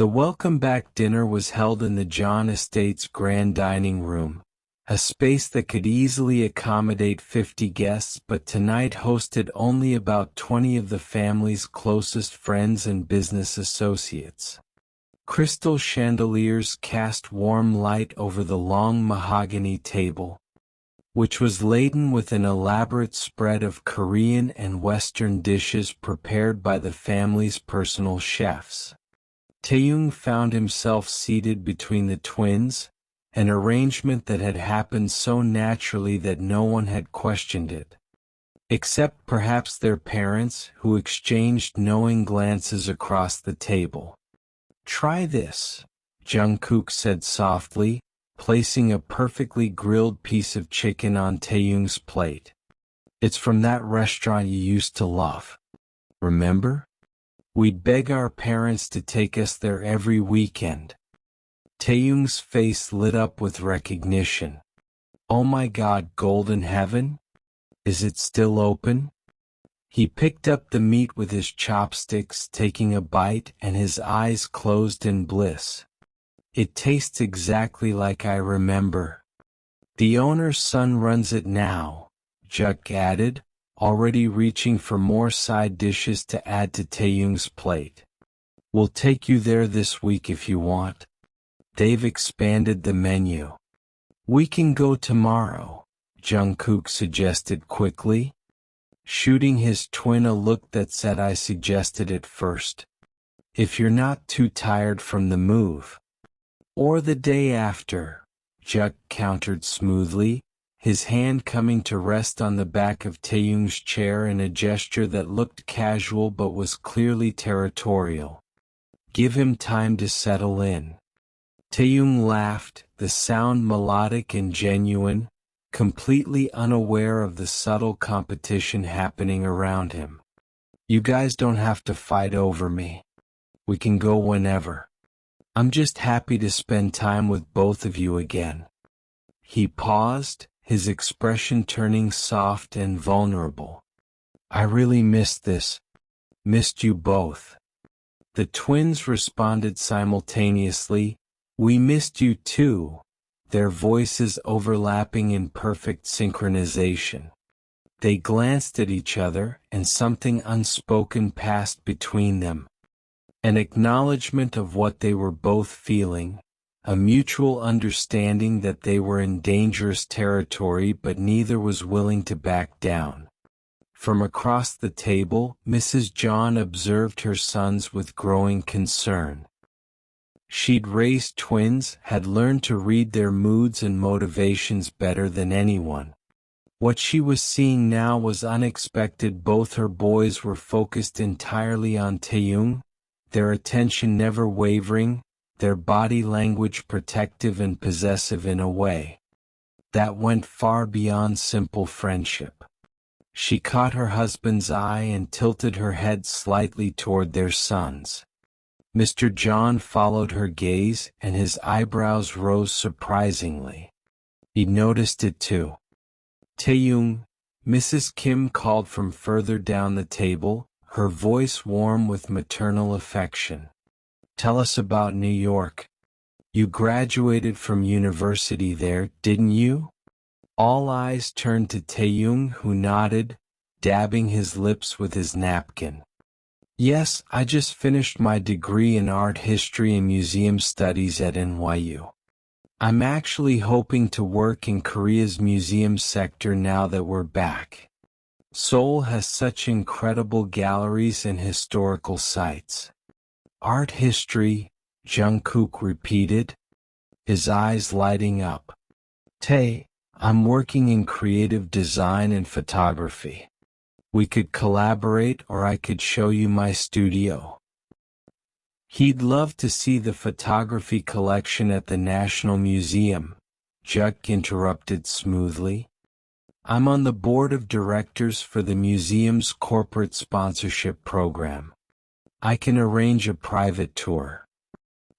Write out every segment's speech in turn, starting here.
The welcome back dinner was held in the John Estate's grand dining room, a space that could easily accommodate 50 guests, but tonight hosted only about 20 of the family's closest friends and business associates. Crystal chandeliers cast warm light over the long mahogany table, which was laden with an elaborate spread of Korean and Western dishes prepared by the family's personal chefs. Taehyung found himself seated between the twins, an arrangement that had happened so naturally that no one had questioned it, except perhaps their parents, who exchanged knowing glances across the table. "Try this," Jungkook said softly, placing a perfectly grilled piece of chicken on Taehyung's plate. "It's from that restaurant you used to love. Remember? We'd beg our parents to take us there every weekend." Taehyung's face lit up with recognition. "Oh my God, Golden Heaven? Is it still open?" He picked up the meat with his chopsticks, taking a bite, and his eyes closed in bliss. "It tastes exactly like I remember. The owner's son runs it now," Jugk added, already reaching for more side dishes to add to Taehyung's plate. "We'll take you there this week if you want. They've expanded the menu." "We can go tomorrow," Jungkook suggested quickly, shooting his twin a look that said I suggested it first. "If you're not too tired from the move." "Or the day after," Jugk countered smoothly, his hand coming to rest on the back of Taehyung's chair in a gesture that looked casual but was clearly territorial. "Give him time to settle in." Taehyung laughed, the sound melodic and genuine, completely unaware of the subtle competition happening around him. "You guys don't have to fight over me. We can go whenever. I'm just happy to spend time with both of you again." He paused, his expression turning soft and vulnerable. "I really missed this. Missed you both." The twins responded simultaneously, "We missed you too," their voices overlapping in perfect synchronization. They glanced at each other, and something unspoken passed between them. An acknowledgement of what they were both feeling, a mutual understanding that they were in dangerous territory but neither was willing to back down. From across the table, Mrs. John observed her sons with growing concern. She'd raised twins, had learned to read their moods and motivations better than anyone. What she was seeing now was unexpected. Both her boys were focused entirely on Taehyung, their attention never wavering, their body language protective and possessive in a way that went far beyond simple friendship. She caught her husband's eye and tilted her head slightly toward their sons. Mr. John followed her gaze, and his eyebrows rose surprisingly. He noticed it too. "Taehyung," Mrs. Kim called from further down the table, her voice warm with maternal affection. "Tell us about New York. You graduated from university there, didn't you?" All eyes turned to Taehyung, who nodded, dabbing his lips with his napkin. "Yes, I just finished my degree in art history and museum studies at NYU. I'm actually hoping to work in Korea's museum sector now that we're back. Seoul has such incredible galleries and historical sites." "Art history," Jungkook repeated, his eyes lighting up. "Tae, I'm working in creative design and photography. We could collaborate, or I could show you my studio." "He'd love to see the photography collection at the National Museum," Jugk interrupted smoothly. "I'm on the board of directors for the museum's corporate sponsorship program. I can arrange a private tour."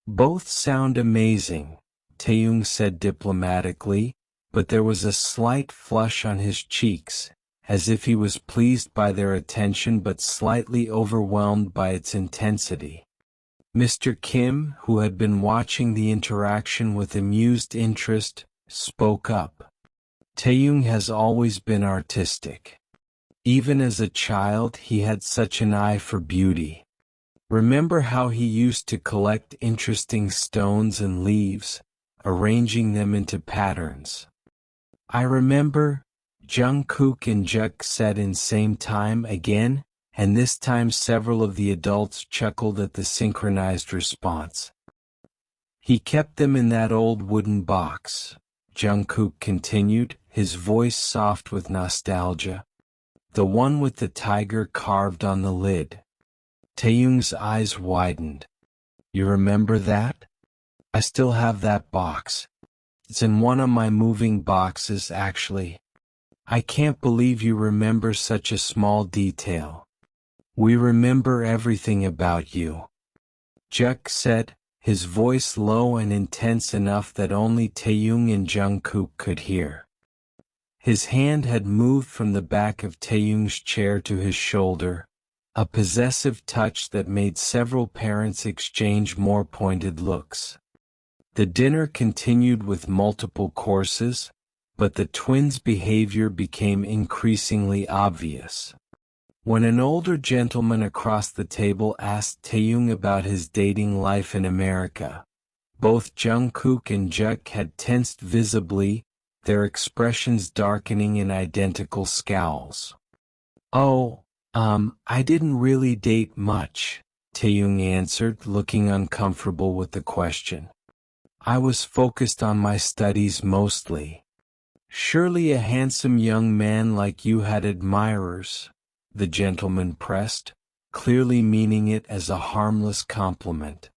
"Both sound amazing," Taehyung said diplomatically, but there was a slight flush on his cheeks, as if he was pleased by their attention but slightly overwhelmed by its intensity. Mr. Kim, who had been watching the interaction with amused interest, spoke up. Taehyung has always been artistic. Even as a child, he had such an eye for beauty. Remember how he used to collect interesting stones and leaves, arranging them into patterns? I remember, Jungkook and Jugk said in same time again, and this time several of the adults chuckled at the synchronized response. He kept them in that old wooden box, Jungkook continued, his voice soft with nostalgia. The one with the tiger carved on the lid. Taehyung's eyes widened. You remember that? I still have that box. It's in one of my moving boxes, actually. I can't believe you remember such a small detail. We remember everything about you. Jugk said, his voice low and intense enough that only Taehyung and Jungkook could hear. His hand had moved from the back of Taehyung's chair to his shoulder, a possessive touch that made several parents exchange more pointed looks. The dinner continued with multiple courses, but the twins' behavior became increasingly obvious. When an older gentleman across the table asked Taehyung about his dating life in America, both Jungkook and Jugk had tensed visibly, their expressions darkening in identical scowls. Oh, I didn't really date much, Taehyung answered, looking uncomfortable with the question. I was focused on my studies mostly. Surely a handsome young man like you had admirers, the gentleman pressed, clearly meaning it as a harmless compliment.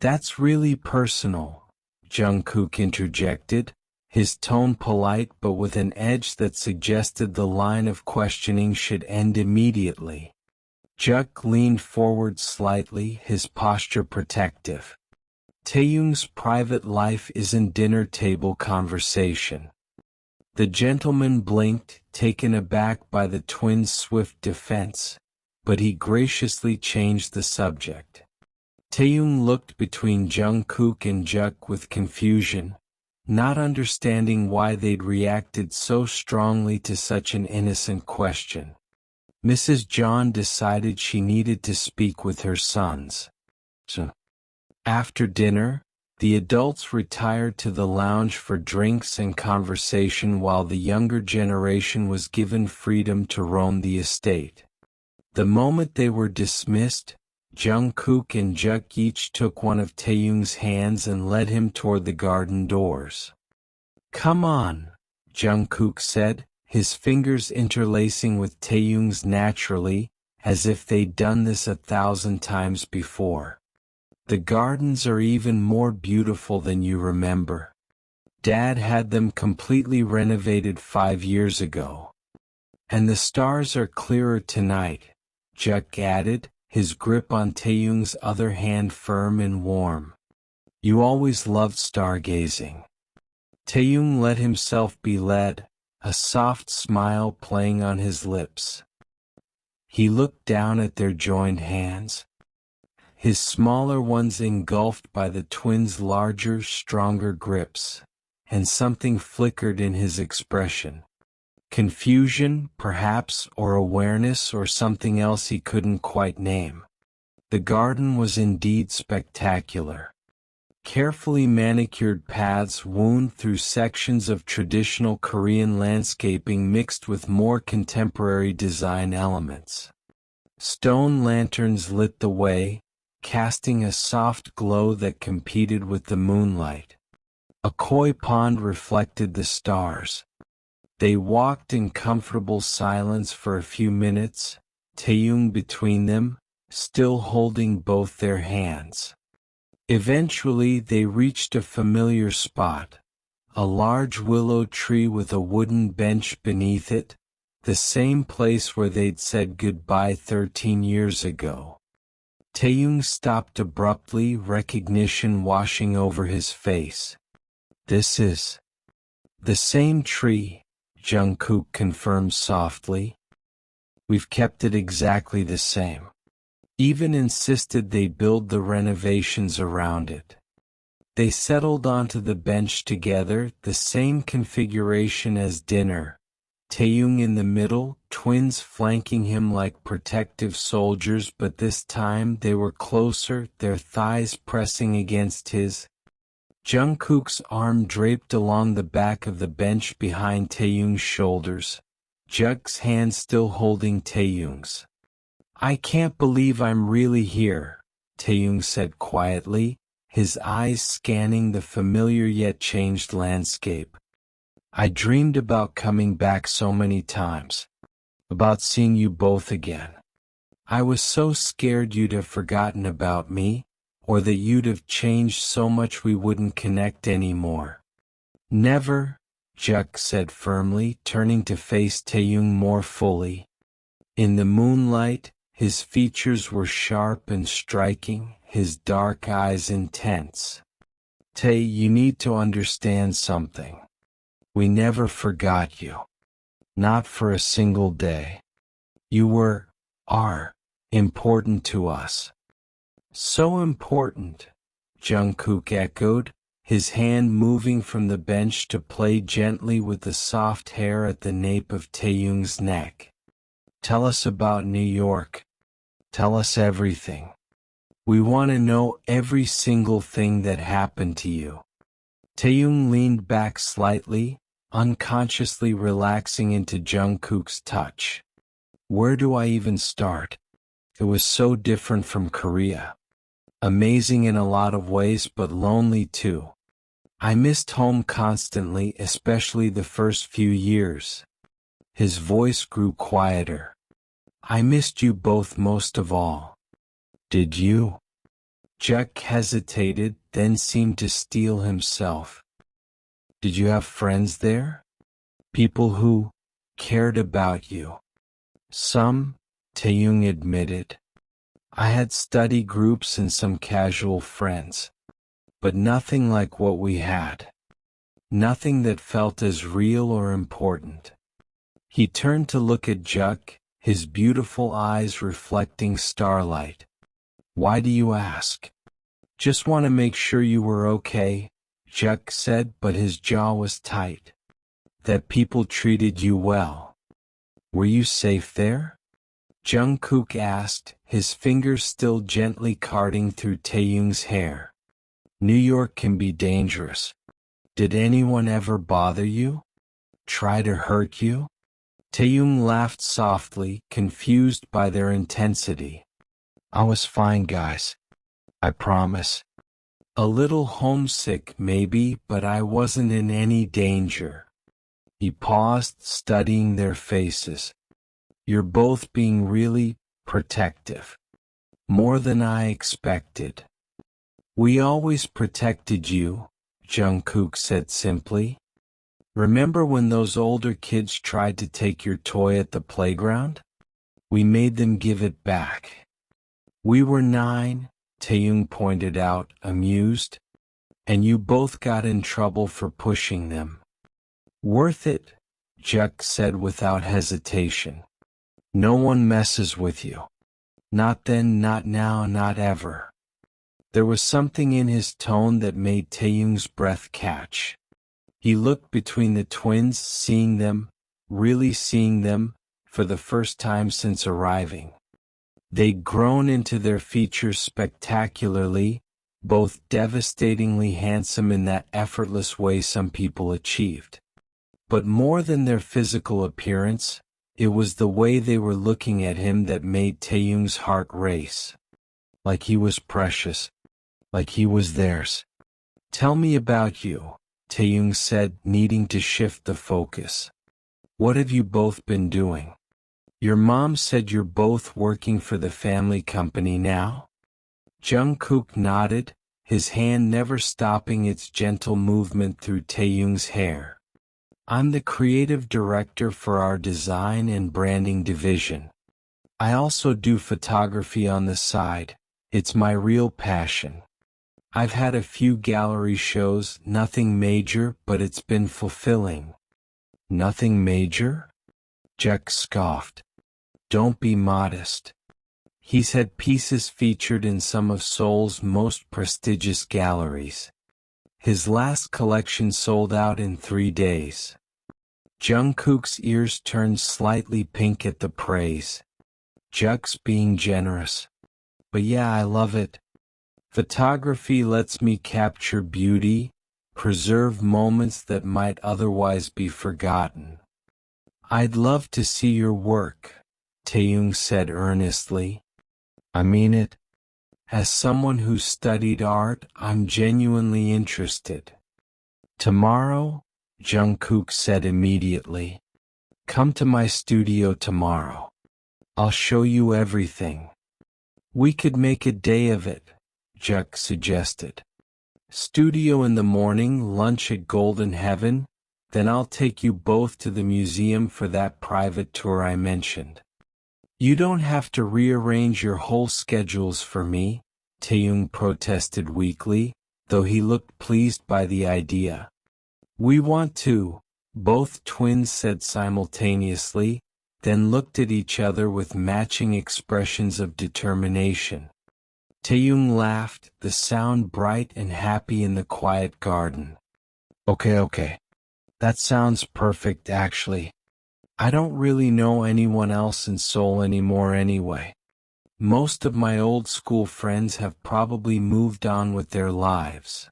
That's really personal, Jungkook interjected, his tone polite but with an edge that suggested the line of questioning should end immediately. Jugk leaned forward slightly, his posture protective. Taehyung's private life isn't dinner table conversation. The gentleman blinked, taken aback by the twins' swift defense, but he graciously changed the subject. Taehyung looked between Jungkook and Jugk with confusion, not understanding why they'd reacted so strongly to such an innocent question. Mrs. John decided she needed to speak with her sons. So, after dinner, the adults retired to the lounge for drinks and conversation while the younger generation was given freedom to roam the estate. The moment they were dismissed, Jungkook and Jugk each took one of Taehyung's hands and led him toward the garden doors. Come on, Jungkook said, his fingers interlacing with Taehyung's naturally, as if they'd done this 1,000 times before. The gardens are even more beautiful than you remember. Dad had them completely renovated 5 years ago. And the stars are clearer tonight, Jugk added, his grip on Taehyung's other hand firm and warm. You always loved stargazing. Taehyung let himself be led, a soft smile playing on his lips. He looked down at their joined hands, his smaller ones engulfed by the twins' larger, stronger grips, and something flickered in his expression. Confusion, perhaps, or awareness, or something else he couldn't quite name. The garden was indeed spectacular. Carefully manicured paths wound through sections of traditional Korean landscaping mixed with more contemporary design elements. Stone lanterns lit the way, casting a soft glow that competed with the moonlight. A koi pond reflected the stars. They walked in comfortable silence for a few minutes, Taehyung between them, still holding both their hands. Eventually they reached a familiar spot, a large willow tree with a wooden bench beneath it, the same place where they'd said goodbye 13 years ago. Taehyung stopped abruptly, recognition washing over his face. This is the same tree, Jungkook confirmed softly. We've kept it exactly the same. Even insisted they build the renovations around it. They settled onto the bench together, the same configuration as dinner. Taehyung in the middle, twins flanking him like protective soldiers, but this time they were closer, their thighs pressing against his. Jungkook's arm draped along the back of the bench behind Taehyung's shoulders, Jug's hand still holding Taehyung's. "I can't believe I'm really here," Taehyung said quietly, his eyes scanning the familiar yet changed landscape. "I dreamed about coming back so many times. About seeing you both again. I was so scared you'd have forgotten about me, or that you'd have changed so much we wouldn't connect anymore." "Never," Jug said firmly, turning to face Taehyung more fully. In the moonlight, his features were sharp and striking, his dark eyes intense. "Tae, you need to understand something. We never forgot you. Not for a single day. You are, important to us." "So important," Jungkook echoed, his hand moving from the bench to play gently with the soft hair at the nape of Taehyung's neck. "Tell us about New York. Tell us everything. We want to know every single thing that happened to you." Taehyung leaned back slightly, unconsciously relaxing into Jungkook's touch. "Where do I even start? It was so different from Korea. Amazing in a lot of ways, but lonely too. I missed home constantly, especially the first few years." His voice grew quieter. "I missed you both most of all." "Did you?" Jug hesitated, then seemed to steel himself. "Did you have friends there? People who cared about you?" "Some," Taehyung admitted. "I had study groups and some casual friends. But nothing like what we had. Nothing that felt as real or important." He turned to look at Jug, his beautiful eyes reflecting starlight. "Why do you ask?" "Just want to make sure you were okay," Jug said, but his jaw was tight. "That people treated you well. Were you safe there?" Jungkook asked, his fingers still gently carting through Taehyung's hair. "New York can be dangerous. Did anyone ever bother you? Try to hurt you?" Taehyung laughed softly, confused by their intensity. "I was fine, guys. I promise. A little homesick, maybe, but I wasn't in any danger." He paused, studying their faces. "You're both being really protective. More than I expected." "We always protected you," Jungkook said simply. "Remember when those older kids tried to take your toy at the playground? We made them give it back." "We were 9, Taehyung pointed out, amused. "And you both got in trouble for pushing them." "Worth it," Jug said without hesitation. "No one messes with you. Not then, not now, not ever." There was something in his tone that made Taehyung's breath catch. He looked between the twins, seeing them, really seeing them, for the first time since arriving. They'd grown into their features spectacularly, both devastatingly handsome in that effortless way some people achieved. But more than their physical appearance, it was the way they were looking at him that made Taehyung's heart race. Like he was precious. Like he was theirs. "Tell me about you," Taehyung said, needing to shift the focus. "What have you both been doing? Your mom said you're both working for the family company now?" Jungkook nodded, his hand never stopping its gentle movement through Taehyung's hair. "I'm the creative director for our design and branding division. I also do photography on the side. It's my real passion. I've had a few gallery shows, nothing major, but it's been fulfilling." "Nothing major?" Jug scoffed. "Don't be modest." He's had pieces featured in some of Seoul's most prestigious galleries. His last collection sold out in 3 days. Jungkook's ears turned slightly pink at the praise. Juk's being generous. But yeah, I love it. Photography lets me capture beauty, preserve moments that might otherwise be forgotten. I'd love to see your work, Taehyung said earnestly. I mean it. As someone who studied art, I'm genuinely interested. Tomorrow? Jungkook said immediately. Come to my studio tomorrow. I'll show you everything. We could make a day of it, Jugk suggested. Studio in the morning, lunch at Golden Heaven, then I'll take you both to the museum for that private tour I mentioned. You don't have to rearrange your whole schedules for me, Taehyung protested weakly, though he looked pleased by the idea. We want to, both twins said simultaneously, then looked at each other with matching expressions of determination. Taehyung laughed, the sound bright and happy in the quiet garden. Okay. That sounds perfect actually. I don't really know anyone else in Seoul anymore anyway. Most of my old school friends have probably moved on with their lives.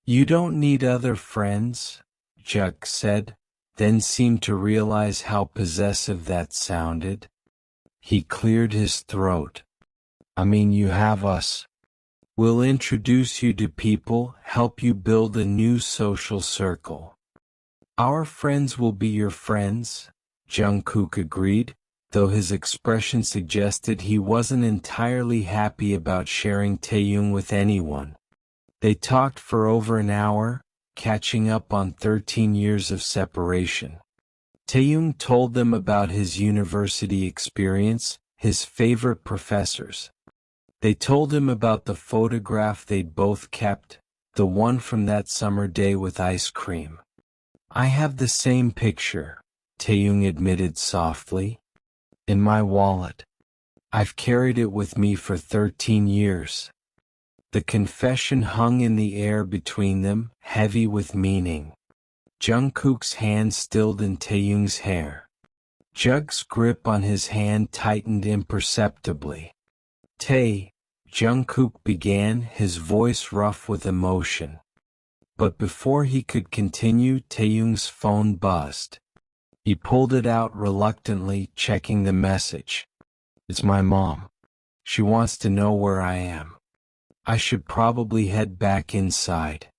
You don't need other friends, Jugk said, then seemed to realize how possessive that sounded. He cleared his throat. I mean, you have us. We'll introduce you to people, help you build a new social circle. Our friends will be your friends, Jungkook agreed, though his expression suggested he wasn't entirely happy about sharing Taehyung with anyone. They talked for over an hour, catching up on 13 years of separation. Taehyung told them about his university experience, his favorite professors. They told him about the photograph they'd both kept, the one from that summer day with ice cream. I have the same picture, Taehyung admitted softly. In my wallet. I've carried it with me for 13 years. The confession hung in the air between them, heavy with meaning. Jungkook's hand stilled in Taehyung's hair. Jug's grip on his hand tightened imperceptibly. Jungkook began, his voice rough with emotion. But before he could continue, Taehyung's phone buzzed. He pulled it out reluctantly, checking the message. It's my mom. She wants to know where I am. I should probably head back inside.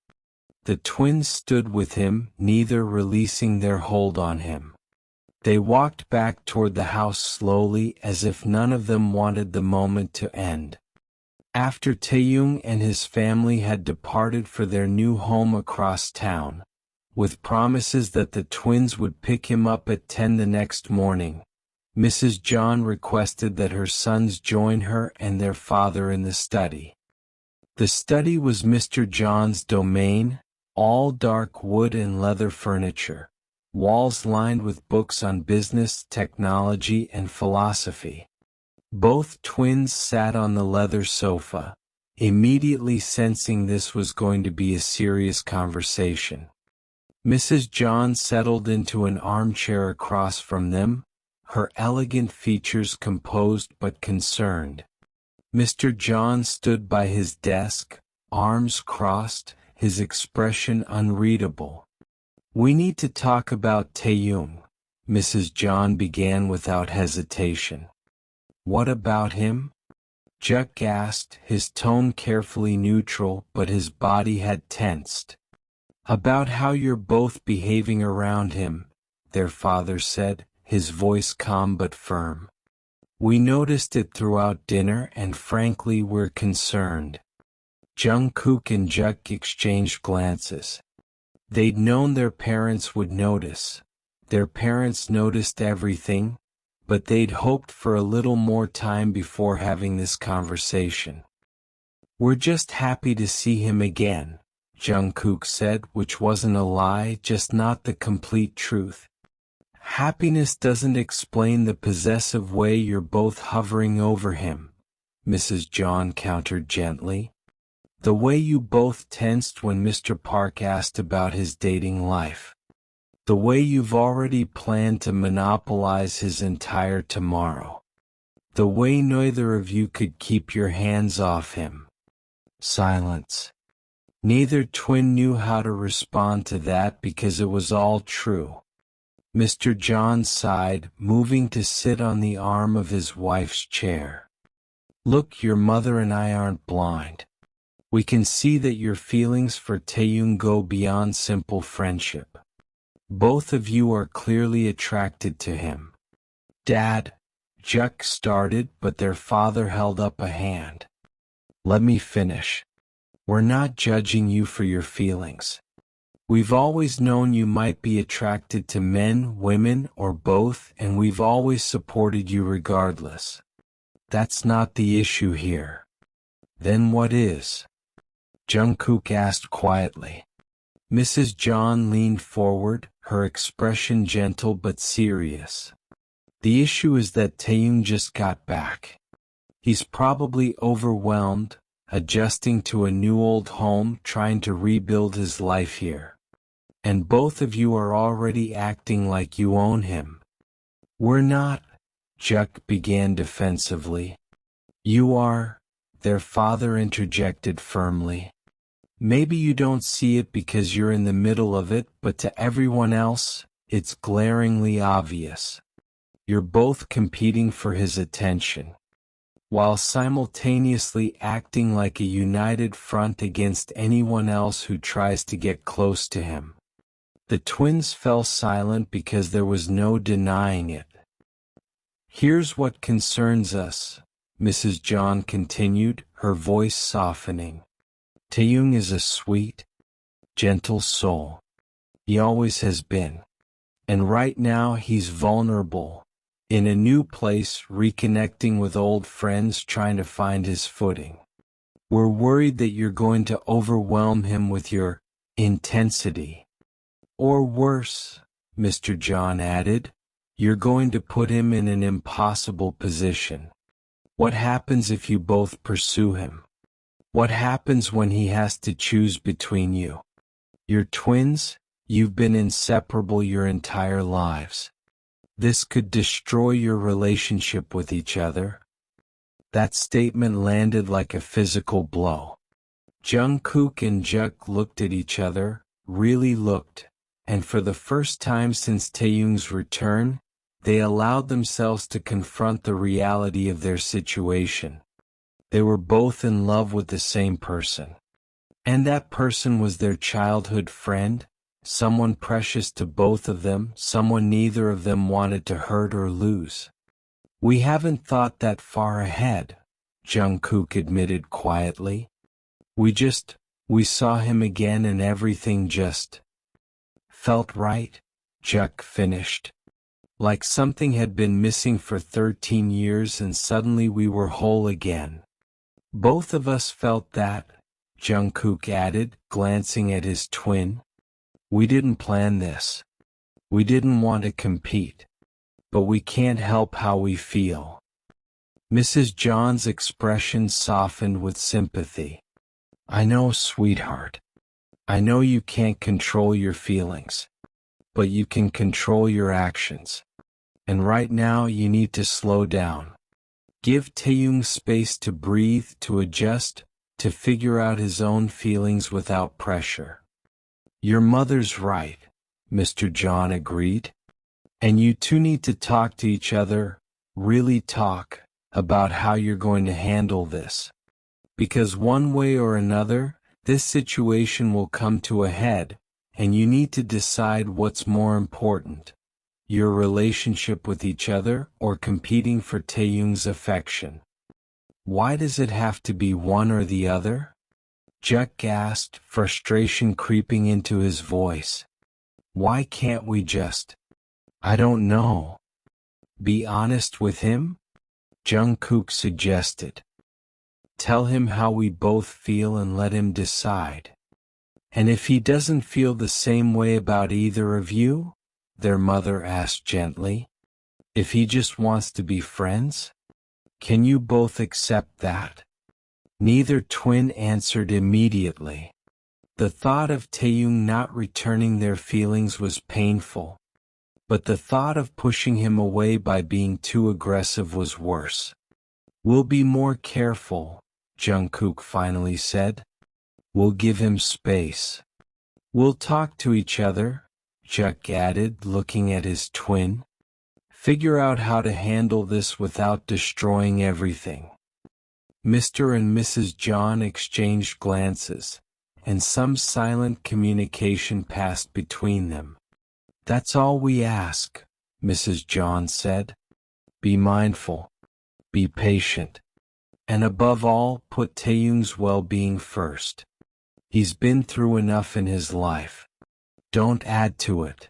The twins stood with him, neither releasing their hold on him. They walked back toward the house slowly, as if none of them wanted the moment to end. After Taehyung and his family had departed for their new home across town, with promises that the twins would pick him up at 10 the next morning, Mrs. John requested that her sons join her and their father in the study. The study was Mr. John's domain, all dark wood and leather furniture, walls lined with books on business, technology, and philosophy. Both twins sat on the leather sofa, immediately sensing this was going to be a serious conversation. Mrs. John settled into an armchair across from them, her elegant features composed but concerned. Mr. John stood by his desk, arms crossed, his expression unreadable. We need to talk about Taehyung, Mrs. John began without hesitation. What about him? Jugk asked, his tone carefully neutral, but his body had tensed. About how you're both behaving around him, their father said, his voice calm but firm. We noticed it throughout dinner and frankly we're concerned. Jungkook and Jugk exchanged glances. They'd known their parents would notice. Their parents noticed everything, but they'd hoped for a little more time before having this conversation. We're just happy to see him again, Jungkook said, which wasn't a lie, just not the complete truth. Happiness doesn't explain the possessive way you're both hovering over him, Mrs. John countered gently. The way you both tensed when Mr. Park asked about his dating life. The way you've already planned to monopolize his entire tomorrow. The way neither of you could keep your hands off him. Silence. Neither twin knew how to respond to that because it was all true. Mr. John sighed, moving to sit on the arm of his wife's chair. Look, your mother and I aren't blind. We can see that your feelings for Taehyung go beyond simple friendship. Both of you are clearly attracted to him. Dad, Jugk started, but their father held up a hand. Let me finish. We're not judging you for your feelings. We've always known you might be attracted to men, women, or both, and we've always supported you regardless. That's not the issue here. Then what is? Jungkook asked quietly. Mrs. John leaned forward, her expression gentle but serious. The issue is that Taehyung just got back. He's probably overwhelmed, adjusting to a new old home, trying to rebuild his life here. And both of you are already acting like you own him. We're not, Jugk began defensively. You are, their father interjected firmly. Maybe you don't see it because you're in the middle of it, but to everyone else, it's glaringly obvious. You're both competing for his attention, while simultaneously acting like a united front against anyone else who tries to get close to him. The twins fell silent because there was no denying it. Here's what concerns us, Mrs. John continued, her voice softening. Taehyung is a sweet, gentle soul. He always has been. And right now he's vulnerable, in a new place, reconnecting with old friends, trying to find his footing. We're worried that you're going to overwhelm him with your intensity. Or worse, Mr. John added, you're going to put him in an impossible position. What happens if you both pursue him? What happens when he has to choose between you? You're twins, you've been inseparable your entire lives. This could destroy your relationship with each other. That statement landed like a physical blow. Jungkook and Jugk looked at each other, really looked, and for the first time since Taehyung's return, they allowed themselves to confront the reality of their situation. They were both in love with the same person. And that person was their childhood friend, someone precious to both of them, someone neither of them wanted to hurt or lose. We haven't thought that far ahead, Jungkook admitted quietly. We saw him again and everything just felt right, Jugk finished. Like something had been missing for 13 years and suddenly we were whole again. Both of us felt that, Jungkook added, glancing at his twin. We didn't plan this. We didn't want to compete. But we can't help how we feel. Mrs. John's expression softened with sympathy. I know, sweetheart. I know you can't control your feelings. But you can control your actions. And right now you need to slow down. Give Taehyung space to breathe, to adjust, to figure out his own feelings without pressure. Your mother's right, Mr. John agreed. And you two need to talk to each other, really talk, about how you're going to handle this. Because one way or another, this situation will come to a head, and you need to decide what's more important. Your relationship with each other or competing for Taehyung's affection. Why does it have to be one or the other? Jugk asked, frustration creeping into his voice. Why can't we just, I don't know, be honest with him? Jungkook suggested. Tell him how we both feel and let him decide. And if he doesn't feel the same way about either of you? Their mother asked gently. If he just wants to be friends? Can you both accept that? Neither twin answered immediately. The thought of Taehyung not returning their feelings was painful, but the thought of pushing him away by being too aggressive was worse. We'll be more careful, Jungkook finally said. We'll give him space. We'll talk to each other, Jugk added, looking at his twin. Figure out how to handle this without destroying everything. Mr. and Mrs. John exchanged glances, and some silent communication passed between them. That's all we ask, Mrs. John said. Be mindful. Be patient. And above all, put Taehyung's well-being first. He's been through enough in his life. Don't add to it.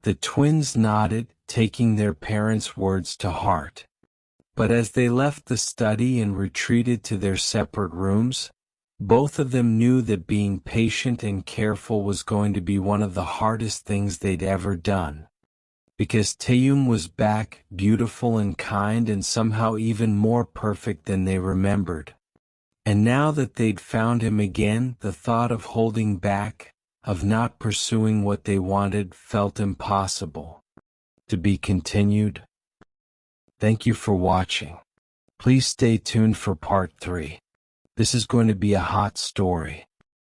The twins nodded, taking their parents' words to heart. But as they left the study and retreated to their separate rooms, both of them knew that being patient and careful was going to be one of the hardest things they'd ever done. Because Taehyung was back, beautiful and kind and somehow even more perfect than they remembered. And now that they'd found him again, the thought of holding back, of not pursuing what they wanted, felt impossible. To be continued. Thank you for watching. Please stay tuned for part 3. This is going to be a hot story.